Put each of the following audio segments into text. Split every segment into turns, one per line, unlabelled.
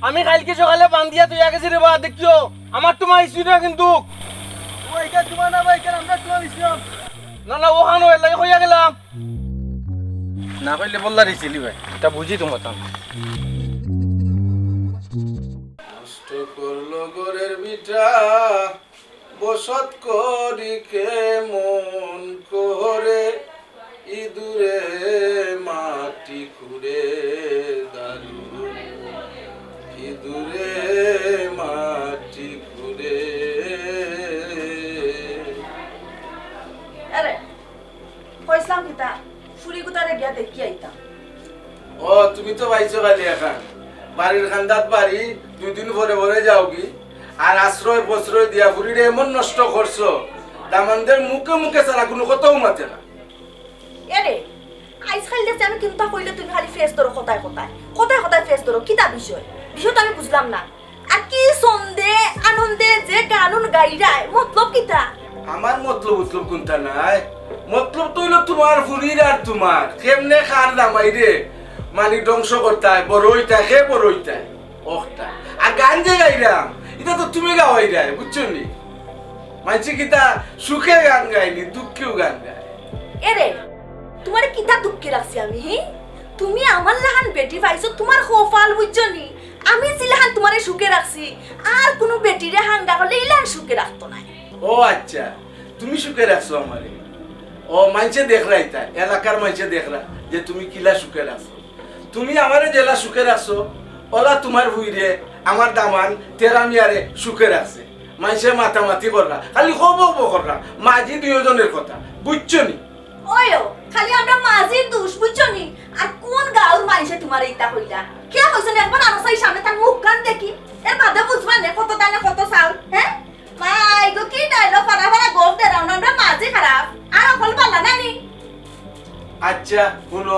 আমি কালকে সকালে বান্ধিয়া তুই গেছি রে বা দেখিও আমার তোমার ইস্যু না কিন্তু
ওইটা তোমার না ভাই, আমরা তোমার ইসলাম।
না না ওখানে এর লাগে হইয়া গেলাম না কইলে বললা রেছিলি ভাই এটা বুঝি তোমার তাম
নষ্ট করলো গোরের বিটা বসত করি কে মন করে ইঁদুরে মাটি খুঁড়ে দারু ইঁদুরে মাটি খুঁড়ে।
আরে কইসলাম কিতা ফুরি গুতারে গিয়া দেখি আইতাম।
ও তুমি তো পাইছো খালি এখন বাড়ির খান্দাত বাড়ি 2 দিন পরে পরে যাও কি আর আশ্রয় প্রশ্রয় দিয়া বুড়িরে এমন নষ্ট করছো দামানদের মুখে মুখে ছাড়া কোনো কথাও মাতে না।
এরে আজকাল দেখছি আমি কিন্তু কইলে তুমি খালি ফেস ধরো কথায় কথায় কথায় কথায় ফেস ধরো কিতা বিষয় বিষয়টা আমি বুঝলাম না। আর কি সন্দে আনন্দে যে গানুন গাইরায় মতলব কিতা?
আমার মতলব উতলব কোনটা নাই, মতলব তো হইলো তোমার ফুরির আর তোমার কেমনে খার দামাই রে মানি ধ্বংস করতায় বড়ইটা কে বড়ইটা ওটা আর গান যে গাইরাম এটা তো তুমি গাওয়াই রায় বুঝছো নি মানছি কিতা সুখে গান গাইনি দুঃখেও গান গায়।
এরে তোমার কিতা দুঃখে রাখছি আমি হি? তুমি আমার লাহান বেটি পাইছো তোমার খোফাল বুঝছো নি? আমি জিলাহান তোমারে সুখে রাখছি আর কোনো বেটিরে হাঙ্গা করলে ইলান সুখে রাখতো না।
ও আচ্ছা তুমি সুখে রাখছো আমারে, ও মানছে দেখরা এটা এলাকার মানছে দেখরা যে তুমি কিলা সুখে রাখছো। তুমি আমারে জেলা সুখে রাখছো ওলা তোমার ভুইরে আমার দামান তেরামিয়ারে সুখে রাখছে মানছে মাতামাতি কররা খালি হব কররা মাঝি দুজনের কথা বুঝছো নি?
ওয়ো খালি আমরা মাঝির দোষ বুঝছো নি? আর কোন গাঁর মানুষে তোমার এইটা কইলা কে হইছে না একবার আনসাই সামনে তার মুখ কান দেখি এর বাদে বুঝবা না কত দানে কত চাল। হ্যাঁ মাই গো কি ডায়লগ ফারা ফারা গোপ দে রাউন্ড আমরা মাঝি খারাপ আর অকল পাল্লা নানি।
আচ্ছা শুনো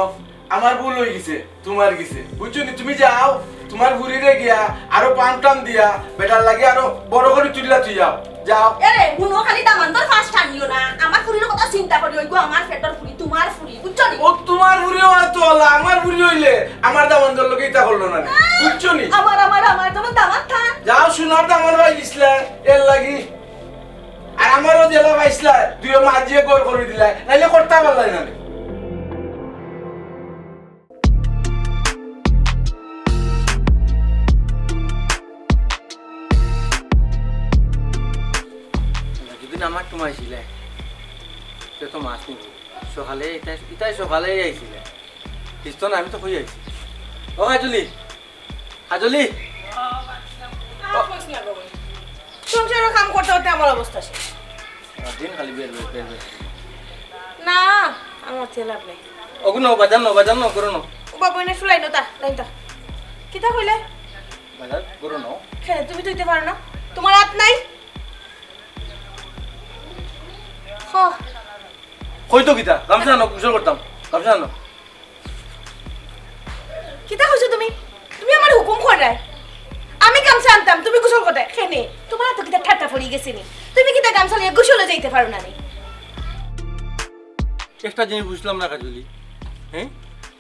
আমার ভুল হয়ে গেছে তোমার গেছে বুঝছো নি? তুমি যাও তোমার ভুরিরে গিয়া আরো পান টান দিয়া বেটার লাগে আরো বড় করে তুলিলা তুই যাও যাও।
এরে মুনো খালি দামান তোর ফাস্ট টানিও না আমার ফুরির কথা চিন্তা করি ওইগো আমার পেটর ফুরি তোমার ফুরি বুঝছো নি?
ও তোমার ভুরি হয়তো হলা আমার ভুরি হইলে আমার দামান দর লোকে ইতা করলো না বুঝছো নি?
আমার যেমন দামান থান
যাও সোনার দামান ভাই দিছিলা এর লাগি আর আমারও জেলা পাইছিলা তুই মাঝিয়ে গোল করে দিলা নাইলে করতে পারলাই না।
যেদিন আমার তোমায় ছিল সে তো মাছ নি সকালে এটাই সকালে আইছিলে কিস্ত না আমি তো কই আইছি ও হাজলি হাজলি
সংসারের কাম করতে করতে আমার অবস্থা শেষ।
দিন খালি বের বের বের বের
না আমার ছেলাপ নেই
ওগুলো বাজার ন করো না
ও বাবু এনে শুলাই নো তা লাইনটা কিতা কইলে?
বাজার করো না
হ্যাঁ তুমি তুইতে পারো না তোমার হাত নাই? হ
কই তো কিতা গামছা আনো কুশল করতাম গামছা আনো
কিতা কইছো তুমি? তুমি আমার হুকুম করে আমি গামছা আনতাম তুমি গোসল করতে খেনে তোমার তো কিতা ঠাট্টা পড়ি গেছে নি তুমি কিতা গামছা নিয়ে গোসলে যাইতে পারো না নি?
একটা জিনিস বুঝলাম না কাজলি হ্যাঁ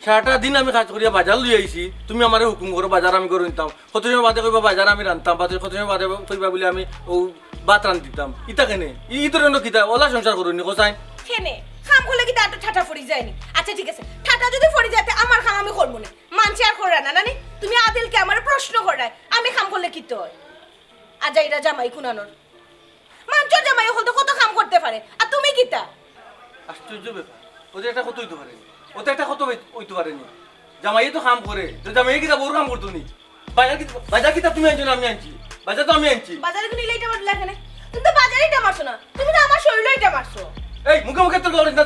সারাটা দিন আমি কাজ করিয়া বাজার লই আইছি তুমি আমারে হুকুম করো বাজার আমি করে নিতাম কত সময় বাদে কইবা বাজার আমি রান্তাম বাদে কত সময় বাদে কইবা বলে আমি ও ভাত রান্ধ দিতাম ইতা কেনে ই ধরনের কিতা ওলা সংসার করুনি কোসাই
খেনে খাম করলে কিতা একটা ঠাট্টা পড়ি যায়নি? আচ্ছা ঠিক আছে ঠাট্টা যদি পড়ি যাতে আমার খাম আমি করবো না মানছি আর করে না নানি তুমি আদিলকে আমার প্রশ্ন করায় আমি খাম করলে কি তো হয়? আজা এটা জামাই খুনানোর মানচর জামাই হল তো কত কাম করতে পারে আর তুমি কিতা?
আশ্চর্য ব্যাপার ওদের একটা কত হইতে পারেনি ওদের একটা কত হইতে পারেনি জামাই তো কাম করে তো জামাই কিতা বড় কাম করতো নি বাজার কিতা তুমি আনছো না আমি আনছি বাজার তো আমি আনছি
বাজারে কোন ইলাইটা মারলা এখানে তুমি তো বাজারেইটা মারছো না তুমি তো আমার শরীরইটা মারছো।
এই মুখে মুখে তোর করিস না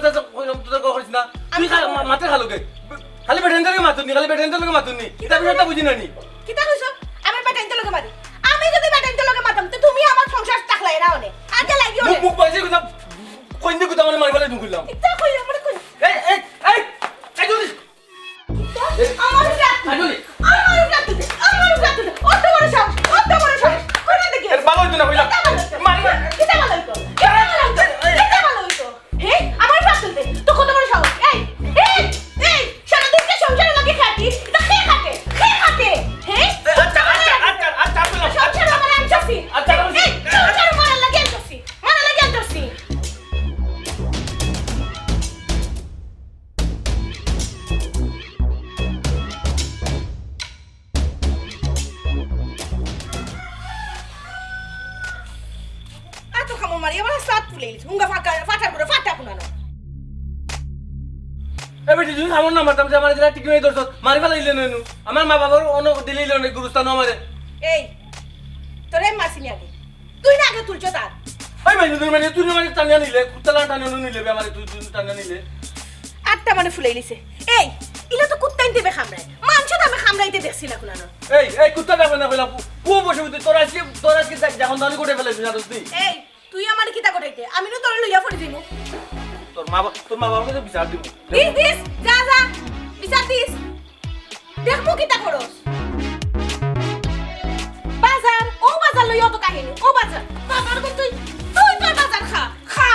তোর করিস না তুই মাথা খালুকে খালি বেটেন্দারকে মাতুনি খালি বেটেন্দারকে মাতুনি কিতা বিষয়টা বুঝি না নি
কিতা কইছো? আমার বেটাইতে লগে মারি আমি যদি বেটাইতে লগে মাতাম তো তুমি আমার সংসার টাকলাই না ওনে আজে লাগিও
মুখ মুখ পাইছে কথা কইন দি কথা মানে মারি ফেলে ঢুকিলাম
কিতা কই আমার কই
এই এই এই এই জলদি
আমার রাত
আজলি
আমার রাত অত বড় সাহস কোনে দেখি
এর ভালো হইতো না কইলা মারি
কিতা ভালো হইতো কিতা ভালো হইতো হে আমার রাত তুলতে তো কত বড় সাহস এই এই এই সারা দিন কে সংসারে লাগি খাটি তা খে খাতে হে
আচ্ছা আচ্ছা
আমার এবার সাত ফুলে হুঙ্গা ফাঁকা ফাটা করে ফাটা কুনানো
এবার যদি সামন না মারতাম যে আমার যেটা ঠিক নেই দর্শক মারি ফেলাইলে নেনু আমার মা বাবার অনেক দিলেই অনেক গুরুস্থান আমারে
এই তোরে মাসিনি আগে তুই না আগে তুলছো তার
ওই মানে তুই মানে টানিয়া নিলে কুত্তালা টানিয়া নিলে আমার তুই টানিয়া নিলে
আটটা মানে ফুলাই লিছে এই ইলা তো কুত্তাইন দেবে খামরাই মাংস তো আমি খামরাইতে দেখছি না কুনানো
এই কুত্তা যাবে না কইলা কো বসে তুই তোর আজকে যখন দানি করে ফেলাইছিস জানিস তুই
এই তুই আমার কিতা করাইতে আমি তো তোরে লইয়া পড়ে দিমু
তোর মা বাবাকে বিচার দিব
দিস যা যা বিচার দিস দেখমু কিতা করস বাজার ও বাজার লইয়া তো কাহিনী ও বাজার বাজার কোন তুই তুই তোর বাজার খা খা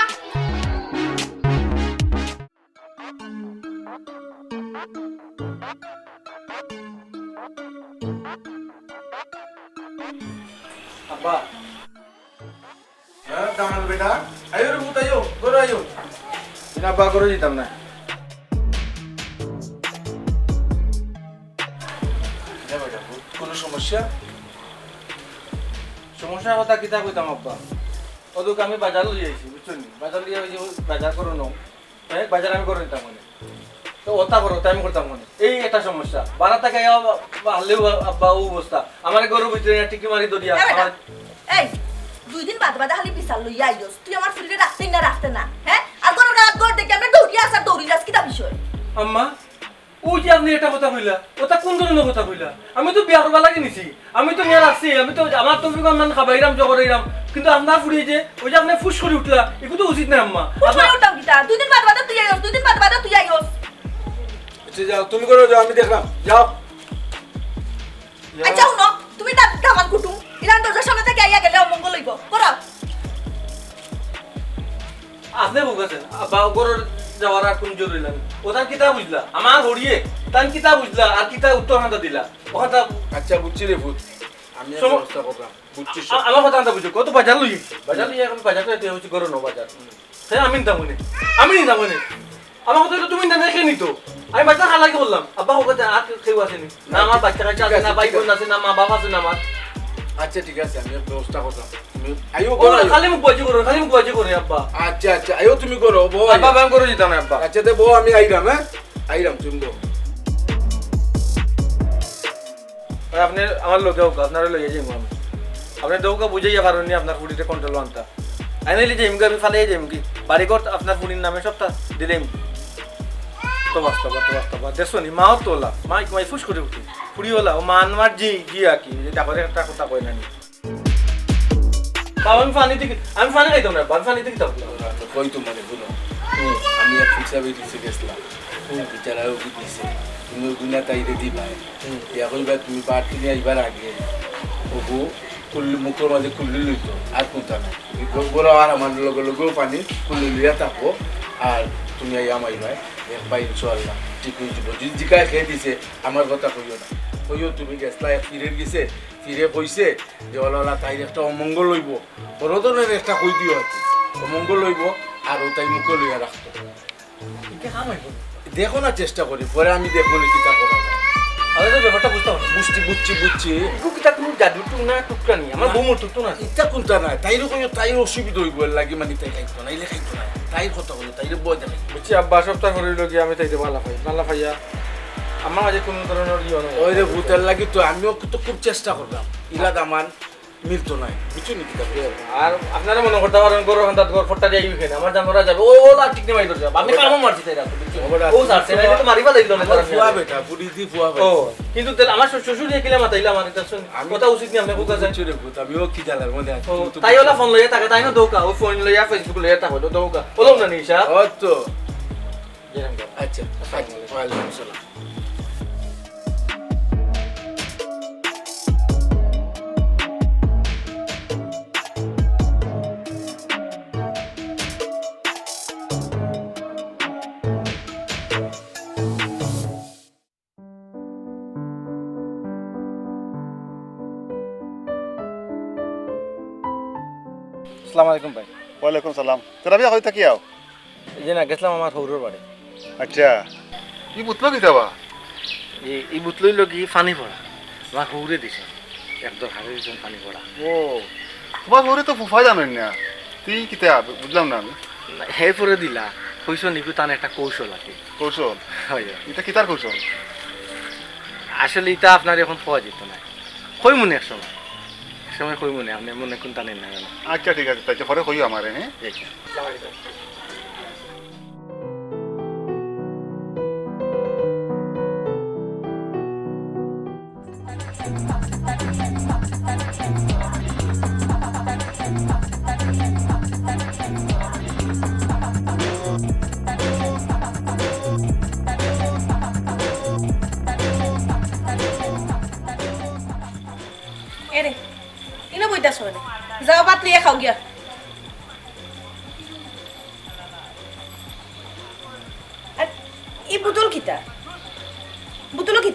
আব্বা
হ্যাঁ দামান বেটা আয়ো রে ভূত আয়ো গরো আয়ো
না আব্বা করে দিতাম না
হ্যাঁ বেটা ভূত কোনো সমস্যা
সমস্যার কথা কিতা কইতাম আব্বা ওদুক আমি বাজার লই আইছি বুঝছেন বাজার লই আইছি বাজার করো ন হ্যাঁ বাজার আমি করে নিতাম মানে তো ওটা করো তাই আমি করতাম মানে এই একটা সমস্যা বারা টাকা হারলেও আব্বা ও অবস্থা আমার গরু ভিতরে টিকি মারি দরিয়া আমার
এই 2 দিন বাদে খালি বিশাল লইয়া আইছস তুই আমার ফুলিরে রাখতেই না রাখতে না হ্যাঁ আর কোন রাত গড় দেখে আমরা দৌড়িয়া আসা দৌড়ি যাস কিটা বিষয়
আম্মা ও যে আপনি এটা কথা কইলা ওটা কোন ধরনের কথা কইলা আমি তো বিয়া করবা লাগি নিছি আমি তো নিয়ে রাখছি আমি তো আমার তো মান খাবাইরাম জগরাইরাম কিন্তু আপনার ফুড়িয়ে যে ওই যে আপনি ফুস করে উঠলা এগুলো তো উচিত না আম্মা
কোথায় উঠাম কিটা 2 দিন বাদে তুই আইছস 2 দিন বাদে তুই আইছস
আচ্ছা যাও তুমি করো যাও আমি দেখলাম যাও
আচ্ছা উনো তুমি দাঁত কামান কুটুম ইলান দরজার সামনে থেকে আইয়া গেলে অমঙ্গল হইব করো
আপনি বুঝাছেন আব্বা গরুর যাওয়ার আর কোন জরুরি লাগে ওটার কিতা বুঝলা আমার হরিয়ে তান কিতা বুঝলা আর কিতা উত্তর হাতে দিলা ওখানটা
আচ্ছা বুঝছি রে ভূত আমি আর
শোনো।
ব্যবস্থা করলাম বুঝছি
আমার কথা আনতে বুঝো কত বাজার লই বাজার লই এখন বাজার তো এটা হচ্ছে গরু নো বাজার হ্যাঁ আমি নিতাম মনে আমি নিতাম মনে আমার কথা তুমি না দেখে নিতো আমি বাচ্চা খালাকে বললাম আব্বা ও কথা আর কেউ আসেনি না আমার বাচ্চা কাছে আছে না ভাই বোন আছে না মা বাবা আছে না আমার
আচ্ছা ঠিক আছে আমি আর ব্যবস্থা করলাম তুমি আয়ো
ও
করো আয়ো।
খালি মুখ বাজি করে আব্বা
আচ্ছা আচ্ছা আয়ো তুমি করো বউ আয়ো।
আব্বা ব্যায়াম করে দিতাম না আব্বা
আচ্ছা দে বউ আমি আইরাম হ্যাঁ আইরাম তুমি বউ
আর আপনি আমার লোকে হোক আপনারা লইয়া যাইব আমি আপনার দৌকা বুঝাইয়া পারেননি আপনার ফুড়িতে কন্ট্রোল আনতা আইনাইলে যাইম কি আমি ফালাই যাইম কি বাড়ি ঘর আপনার ফুড়ির নামে সবটা দিলেম তো বাস্তবা দেখছো নি মাও তোলা মা মাই ফুস করে উঠি ফুড়ি হলা ও মান মার জি জি আকি তারপরে একটা কথা কই না নি বাবা আমি পানি খাইতাম না বাবা পানি থেকে তাও
কই তোমার বলো আমি এক হিসাবে দিতে গেছিলাম বিচারাও কি দিছে তুমি গুনা তাইরে দিবা ইয়া কইবা তুমি বাট কিনে আইবার আগে ওগো কুল্লি মুখের মাঝে কুল্লি লইতো আর কোনটা না বড় আর আমার লগেও পানি কুল্লি লইয়া থাকো আর তুমি আইয়া মাইবাই একবার ইনশাআল্লাহ ঠিক হয়ে যাব যদি জিকায় খেয়ে দিছে আমার কথা কইও না কইও তুমি গেছলা ফিরে গেছে ফিরে কইছে যে ওলা তাইর একটা অমঙ্গল লইব বড় ধরনের একটা কই দিও আছে অমঙ্গল লইব আর ও তাই মুখে লইয়া রাখতো দেখো না চেষ্টা করি পরে আমি দেখবো না কিতা করা যায়
আমি তো ব্যাপারটা বুঝতে পারছি
বুঝছি
কিতা কোনো জাদু টুক না টুকটা নি আমার বউ টুক না
ইটা কোনটা নাই তাইরও কইও তাইর অসুবিধা হইব লাগে মানে তাই খাইতো না ইলে খাইতো না তাইর কথা বলে তাইর বয় দেখাই
বুঝছি আব্বা সপ্তাহ করে লোক আমি তাইতে ভালো পাইয়া আমার মাঝে কোনো ধরনের ইয়ে নয়
ওই রে ভূতের লাগি তো আমিও তো খুব চেষ্টা করলাম ইলা দামান মিলতো নাই বুঝছো নি কিতা
আর আপনারা মনে করতে পারেন গরু হান্দাত গর ফট্টা দিয়ে খেয়ে আমার জানোরা যাবে ও ও লাগ ঠিক নেই মাইদর যাবে আপনি কামও মারছি তাই রাখো ও সারছে না তো মারিবা লাগলো না
ফুয়া বেটা বুড়ি দি ফুয়া
ও কিন্তু তেল আমার শ্বশুর দিয়ে কিলা মাতাইলা আমার এটা শুন কথা উচিত নি আপনি বুকা যায়
চুরে ভূত আমিও কি জানার মধ্যে আছি
তাই ওলা ফোন লইয়া থাকে তাই না দৌকা ও ফোন লইয়া ফেসবুক লইয়া থাকে তো দৌকা ওলাও না নিশা
ও তো আচ্ছা ওয়ালাইকুম আসসালাম
আসসালামু আলাইকুম ভাই
ওয়ালাইকুম সালাম তোরা বিয়া হয়ে থাকি আও
এই যে না গেছিলাম আমার হৌরর বাড়ি
আচ্ছা ই বুতলো কি যাবা
এই বুতলই লগি পানি পড়া আমার হৌরে দিছে একদম হারে দিছেন পানি পড়া
ও তোমার ঘরে তো ফুফা জানেন না তুই কিতা বুঝলাম না আমি
হে পরে দিলা কইছো নিকু তার একটা কৌশল আছে
কৌশল
হয়
এটা কিতার কৌশল
আসলে এটা আপনার এখন পাওয়া যেত না কই মনে এক সময় কই মনে আপনি মনে কোন টানেন না কেন
আচ্ছা ঠিক আছে তাই পরে কইও আমারে হ্যাঁ
এরে ইনো বইতাছ রে যাও ভাত লিয়ে খাও গিয়া আর এই বুতল কিতা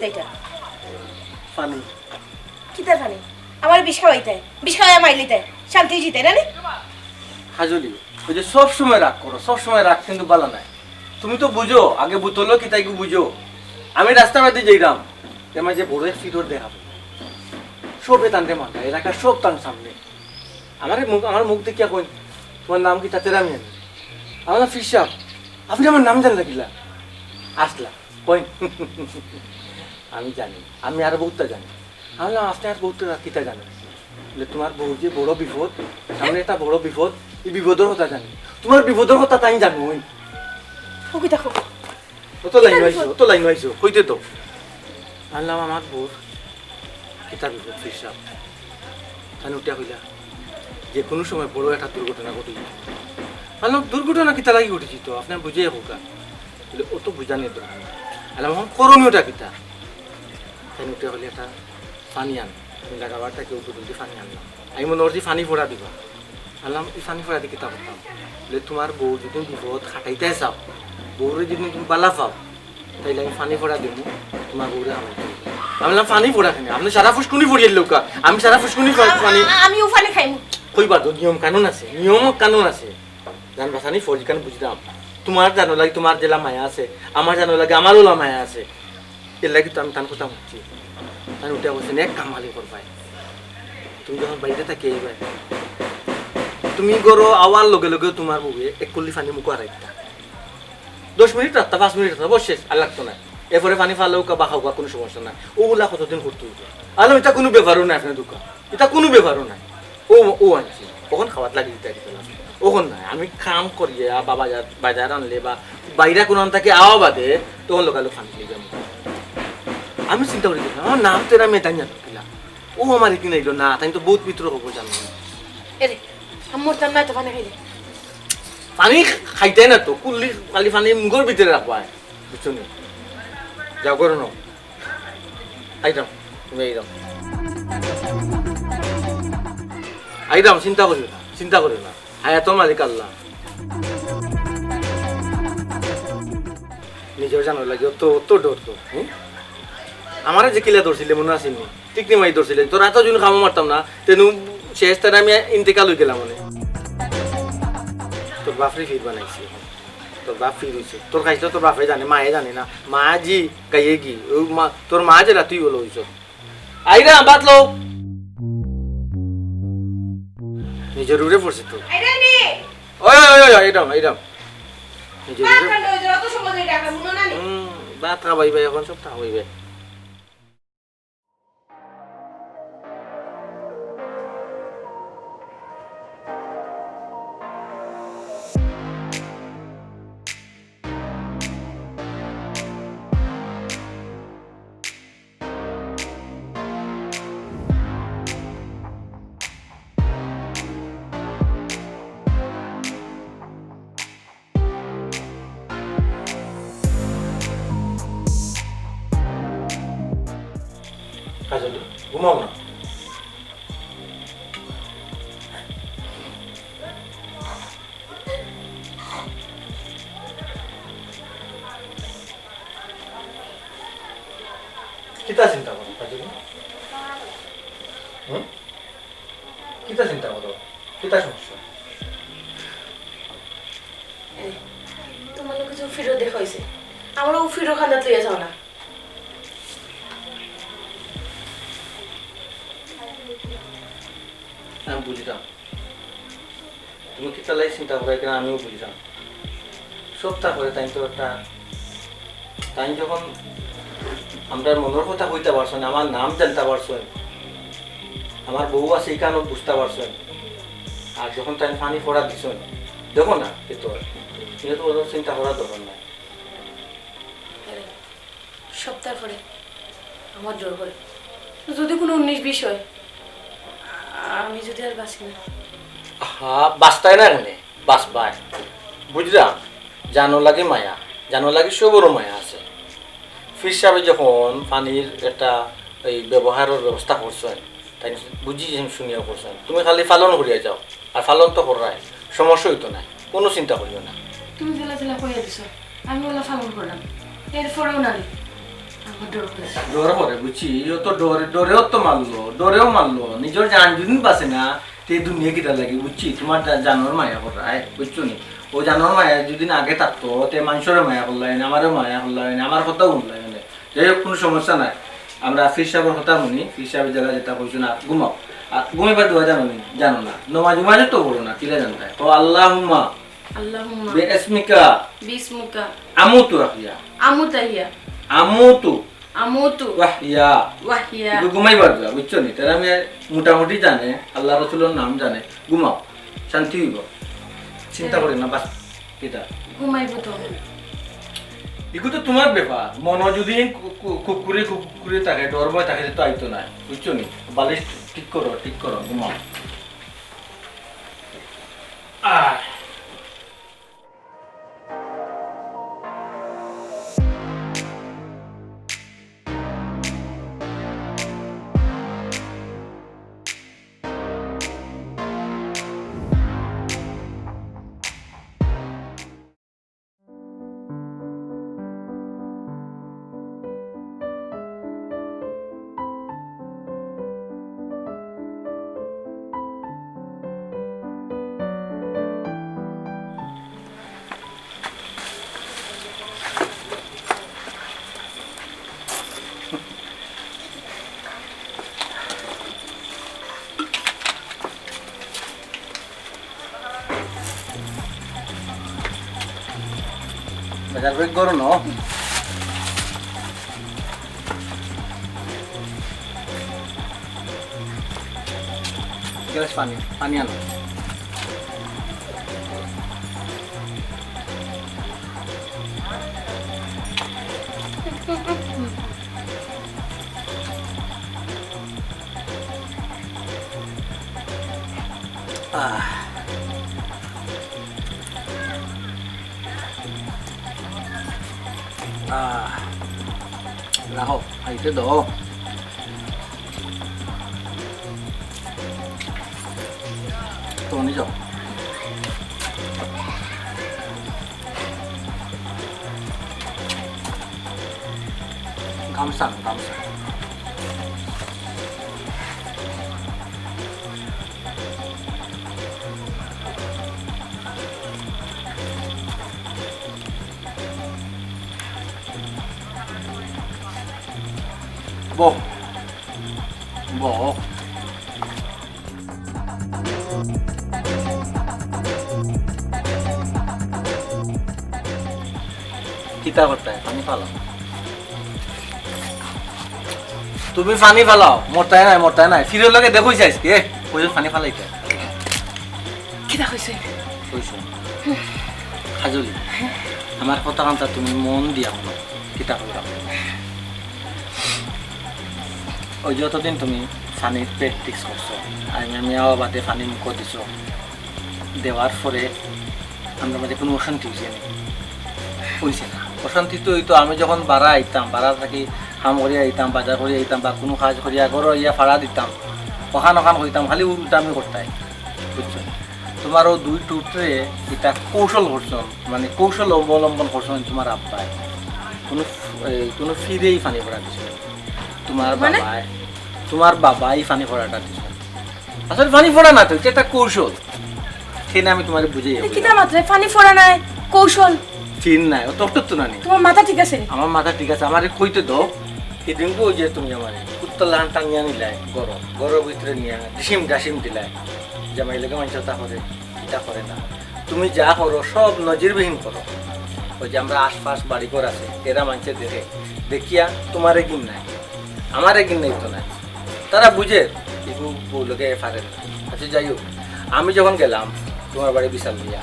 এটা
পানি
কিতার পানি আমার বিষ খাওয়াইতে বিষ খাওয়াই মাইলিতে শান্তি জিতে না
হাজলি ওই যে সব সময় রাগ করো সব সময় রাগ কিন্তু ভালো নাই তুমি তো বুঝো আগে বুতলো কি তাই বুঝো আমি রাস্তা বাদে যাইরাম তোমার যে বড় ফিটোর দেখাবো সবে টানতে মাথা এলাকার সব টান সামনে আমার মুখ দেখিয়া কই তোমার নাম কি তাতে আমি জানি আমার নাম ফিসাব আপনি আমার নাম জানেন কিলা আসলা কই আমি জানি আমি আর বহুতটা জানি আমি আপনি আর বহুতটা কিতা জানেন তোমার বউ যে বড় বিপদ সামনে একটা বড় বিপদ এই বিপদের কথা জানি তোমার বিপদের কথা তাই জানো
ও কিতা খো
অত লাইন হয়েছো কইতে তো আনলাম আমার বউর কিতা বিপদ ফিসাব তাই উঠিয়া কইলা যে কোনো সময় বড় একটা দুর্ঘটনা ঘটে আনলাম দুর্ঘটনা কিতা লাগি ঘটেছি তো আপনার বুঝিয়ে হোকা অত বুঝানি তো আনলাম আমার করণীয়টা কিতা তাই উঠিয়া কইলে একটা পানি আন লাগাবারটা কেউ দুটি পানি আনলাম আমি মনে করছি পানি ফোড়া দিবা আনলাম এই পানি ফোড়া দিয়ে কিতা করতাম বলে তোমার বউ যদি বিপদ খাটাইতে চাও বউরে যদি তুমি বালা পাও তাইলে আমি পানি ফোড়া দিব তোমার বউরে আমি বললাম পানি ফোড়া খানি আপনি সারা ফুসকুনি ফোড়িয়ে লোকা আমি সারা ফুসকুনি পানি
আমি উফানি খাইমু
কইবা তো নিয়ম কানুন আছে জানবা সানি ফৌজি কান বুঝলাম তোমার জানো লাগে তোমার জেলা মায়া আছে আমার জানো লাগে আমারও মায়া আছে এর লাগে তো আমি তান কথা বলছি আমি উঠে বলছেন এক কামালি করবাই তুমি যখন বাড়িতে থাকি এইবার তুমি গরো আওয়ার লগে লগে তোমার বউয়ে এক কুল্লি পানি মুখ আড়াইটা 10 মিনিট রাখতা 5 মিনিট রাখতা বসে আর লাগতো না এরপরে পানি ফালেও বা খাওয়া কোনো সমস্যা নাই ওগুলা কতদিন করতে হইতো আলো এটা কোনো ব্যাপারও নাই আপনার দোকান এটা কোনো ব্যাপারও নাই ও আনছি ওখান খাওয়াত লাগি দিতে ওখান নাই আমি কাম করিয়ে বা বাজার আনলে বা বাইরে কোনো থাকে আওয়া বাদে তখন লোকালো ফানি লিখে আমি চিন্তা করি আমার নাম তো এরা মেটাই জানো কিলা ও আমার এটি নাইলো না তাই তো বহুত মিত্র হবো জানো
এরে আমার তার নাই তো পানি খাইলে
পানি খাইতে না তো কুল্লি কালি পানি মুখের ভিতরে রাখবা বুঝছো নি যাও করো না আইরাম তুমি আইরাম চিন্তা করি না হায়াত মালিক আল্লাহ নিজের জানো লাগে তো ডর তো আমার যে কিলা ধরছিলে মনে আসেনি ঠিক নেমাই ধরছিলে তোর এত জন খামো মারতাম না তেনু শেষ তারা আমি ইন্তেকাল হয়ে গেলাম মানে তোর বাপরে ফির বানাইছি তোর বাপ ফির হয়েছে তোর খাইছে তোর বাপে জানে মায়ে জানে না মা জি গাইয়ে কি তোর মা যে তুই বলো হইছ আইরা বাতলো নিজের উড়ে পড়ছে তো এইরাম নিজের ভাত খাবাইবে এখন সব খাবাইবে ঘুমাও না কিতা চিন্তা করো কিতা চিন্তা করো কিতা সমস্যা
তোমার লোক কিছু ফিরো দেখা হয়েছে আমারও ফিরো খান্দাত লইয়া যাও না
আমি বুঝলাম তুমি কি তাহলে চিন্তা করে কিনা আমিও বুঝলাম সবটা করে তাই তো একটা তাই যখন আমরা মনের কথা কইতে পারছেন আমার নাম জানতে পারছেন আমার বউ আছে এখানেও বুঝতে পারছেন আর যখন তাই পানি ফোড়া দিছেন দেখো না কিন্তু এটা তো ওদের চিন্তা করার দরকার নাই
সপ্তাহ পরে আমার জোর করে যদি কোনো 19-20 হয় আমি যদি আর বাঁচি না
হ্যাঁ বাঁচতাই না এখানে বাঁচবাই বুঝলাম জানো লাগে মায়া জানো লাগে সবরও মায়া আছে ফির সাহেব যখন পানির একটা এই ব্যবহারের ব্যবস্থা করছেন তাই বুঝি শুনিয়া করছেন তুমি খালি ফালন করিয়া যাও আর ফালন তো করাই সমস্যা হইতো না কোনো চিন্তা করিও না
তুমি জেলা জেলা কইয়া দিছ আমি ওলা পালন করলাম এরপরেও না রে আমার ডর করে
ডর করে বুঝছি ও তো ডরেও তো মারলো ডরেও মারলো নিজের জান যদি বাঁচে না তে দুনিয়া কিটা লাগে বুঝছি তোমার জানোর মায়া করায় বুঝছো নি ও জানোর মায়া যদি আগে থাকতো তে মানুষের মায়া করলেন আমারও মায়া করলেন আমার কথাও শুনলেন যাই হোক কোনো সমস্যা নাই আমরা ফির সাহেবের কথা শুনি ফির সাহেবের জায়গা যেটা বলছো না ঘুমাও আর ঘুমাইবার দেওয়া জানো না নমাজ উমাজও তো বলো না কিরা জানতায় ও আল্লাহুম্মা
আল্লাহুম্মা
বিসমিকা
বিসমুকা
আমুতু রাখিয়া
আমুতাহিয়া
আমুতু
আমুতু
ওয়াহিয়া
ওয়াহিয়া
একটু ঘুমাইবার দেওয়া বুঝছো নি তারা আমি মোটামুটি জানে আল্লাহ রসুলের নাম জানে ঘুমাও শান্তি হইব চিন্তা করি না বাস এটা
ঘুমাইব তো
এগুলো তো তোমার ব্যাপার মন যদি কুকুরে থাকে ডর ভয় থাকে তো আইতো না বুঝছো নি বালিশ ঠিক করো ঘুমাও আহ বাজার ব্রেক করো না গ্লাস পানি আনো রাখো আইতে দাও তো নিয়ে যাও গামছা বহ কিতা করতে পানি ফালাও তুমি পানি ফালাও মোটাই নাই ফিরে লাগে দেখো যাইস কে কইছো পানি ফালাইতে
কিটা কইছে
কইছো হাজুলি আমার কথা কান্তা তুমি মন দিয়া শুনো কিতা কইরা ওই যতদিন তুমি পানির প্র্যাকটিস করছো আমি বাদে পানি মুখ দিছো দেওয়ার পরে আমরা মাঝে কোনো অশান্তি হয়েছে না অশান্তি তো হইতো আমি যখন বাড়া আইতাম বাড়া থাকি হাম করিয়া আইতাম বাজার করিয়া আইতাম বা কোনো কাজ করিয়া ঘর ইয়া ভাড়া দিতাম ওখান হইতাম খালি উল্টামি করতাই বুঝছো তোমারও দুই টুটরে এটা কৌশল করছন মানে কৌশল অবলম্বন করছন তোমার আব্বাই কোনো ফিরেই পানি ভরা দিছিল তোমার বাবাই পানি ভরাটা দিছিল আসলে পানি ভরা না তো এটা একটা কৌশল সেটা আমি তোমার বুঝাই
কিটা মাত্রায় পানি ফোড়া নাই কৌশল
চিন নাই অত তো না
তোমার মাথা ঠিক আছে
আমার মাথা ঠিক আছে আমার কইতে দাও সেদিনকে ওই যে তুমি আমার কুত্তলাহান টাঙিয়া নিলাই গরম ভিতরে নিয়ে ডিসিম ডাসিম দিলাই জামাই লেগে মানুষ তা করে এটা করে না। তুমি যা করো সব নজিরবিহীন করো। ওই যে আমরা আশপাশ বাড়িঘর আছে এরা মানুষে দেখে দেখিয়া তোমার এগিন নাই, আমার এগিন নেই তো নাই, তারা বুঝে এগুলো বউলোকে পারে না। আচ্ছা যাই হোক, আমি যখন গেলাম তোমার বাড়ি বিশাল দিয়া,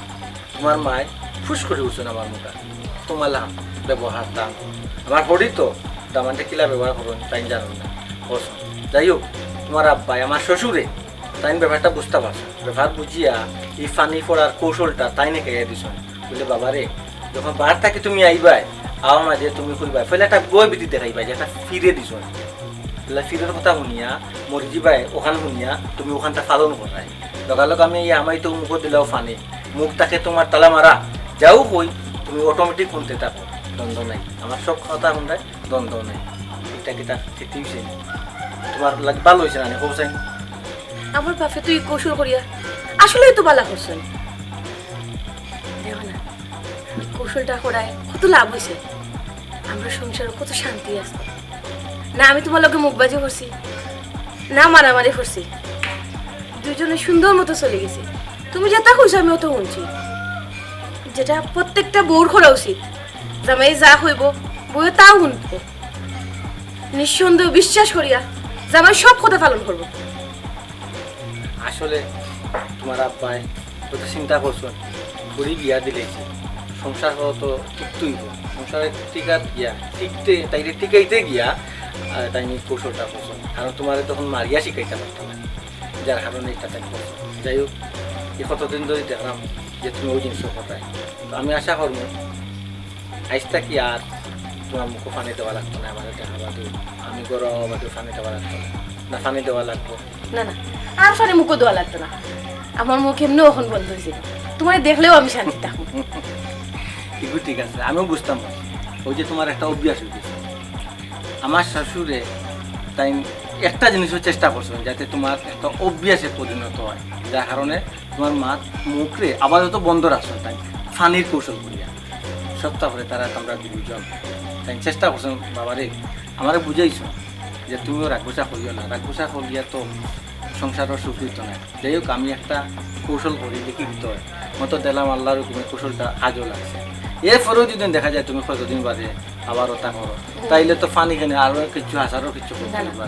তোমার মায় ফুস করে উঠছেন আমার মুখা, তোমার লাম ব্যবহার দাম আমার হরি তো দামানটা কিলা ব্যবহার করুন তাই জানুন না বসুন। যাই হোক, তোমার আব্বাই আমার শ্বশুরে তাই ব্যাপারটা বুঝতে পারছো, ব্যাপার বুঝিয়া এই ফানি পড়ার কৌশলটা তাই নাকি দিছ। বলে বাবা রে, যখন বার থেকে তুমি আইবাই আমার মাঝে তুমি কইবাই ফেলে একটা বই বিধি দেখাইবাই যে একটা ফিরে দিছ, ফিরের কথা শুনিয়া মরি যাবাই ওখান শুনিয়া তুমি ওখানটা পালন করাই লগালগ আমি আমাই তো মুখ দিলাও ফানি মুখটাকে তোমার তালা মারা যাও কই তুমি অটোমেটিক শুনতে থাকো, দ্বন্দ্ব নাই। আমার সব কথা শুনতায় দ্বন্দ্ব নেই। এটা কি তার ঠিক হয়েছে? তোমার লাগে ভালো হয়েছে না হোসাইন?
আমার বাপে তুই কৌশল করিয়া আসলেই তো বালা করছেন। দেখো না কৌশলটা করায় কত লাভ হয়েছে, আমরা সংসারে কত শান্তি আছে। না আমি তোমার লগে মুখবাজি করছি, না মারামারি করছি, দুজনে সুন্দর মতো চলে গেছি। তুমি যেটা কইছো আমি অত শুনছি, যেটা প্রত্যেকটা বউর করা উচিত। জামাই যা হইব বউয়ে তাও শুনবো, নিঃসন্দেহ বিশ্বাস করিয়া জামাই সব কথা পালন করবো।
আসলে তোমার আব্বাই তো চিন্তা করছো ঘুরি বিয়া দিলেছি, সংসার হওয়া তো ঠিকই সংসারের টিকার গিয়া ঠিকতে তাইলে টিকাইতে গিয়া তাই নিয়ে কৌশলটা করছো, কারণ তোমার তখন মারিয়া শিখাইতে পারতো না, যার কারণে এটা তাই করছো। যাই হোক, এই কতদিন ধরে দেখলাম যে তুমি ওই জিনিস কথায়, তো আমি আশা করবো আইসটা কি আর তোমার মুখে ফানি দেওয়া লাগতো না, আমার দেখা বাদু আমি গরম বাদু ফানি দেওয়া লাগতো না, ফানি দেওয়া লাগবো
না না, আর ফানে মুখও দেওয়া লাগতো না। আমার মুখ এমনিও এখন বন্ধ হয়েছিল, তোমার দেখলেও আমি শান্তি থাকবো।
এগুলো ঠিক আছে, আমিও বুঝতাম না। ওই যে তোমার একটা অভ্যাস হয়ে গেছে, আমার শাশুড়ে তাই একটা জিনিসের চেষ্টা করছো যাতে তোমার একটা অভ্যাসে পরিণত হয়, যার কারণে তোমার মা মুখরে আপাতত বন্ধ রাখছো তাই ফানির কৌশল করিয়া সপ্তাহ করে তারা আমরা দুজন তাই চেষ্টা করছো। বাবারে আমারে বুঝাইছো যে তুমিও রাগবসা করিও না, রাগবসা করিয়া তো সংসারের সুখৃত না। যাই হোক, আমি একটা কৌশল করি দেখি দিতে হয় মতো দিলাম, আল্লাহর হুকুমে কৌশলটা আজও লাগছে। এরপরেও যদি দেখা যায় তুমি কতদিন বাদে আবার ওটা করো, তাইলে তো ফানি কেনে আরো কিছু হাজারও কিছু করতে পারবা।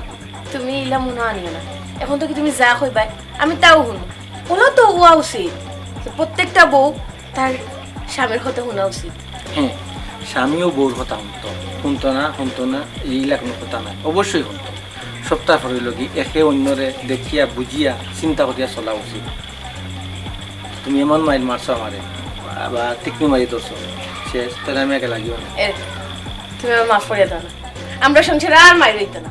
তুমি ইলা মনে আনিও না, এখন তো কি তুমি যা কইবাই আমি তাও শুনো। ওনাও তো হওয়া উচিত, প্রত্যেকটা বউ তার স্বামীর কথা শোনা উচিত।
হ্যাঁ, স্বামীও বউর কথা শুনতো না এইলা কোনো কথা নাই, অবশ্যই শুনতো। সপ্তাহ পরে লগি একে অন্যরে দেখিয়া বুঝিয়া চিন্তা করিয়া চলা উচিত। তুমি এমন মাইল মারছো আমারে বা টিকনি মারি ধরছো, শেষ তাহলে আমি একে লাগিও না।
তুমি আমার মাফ করিয়া দাও না, আমরা সংসারে আর মাই রইতো না।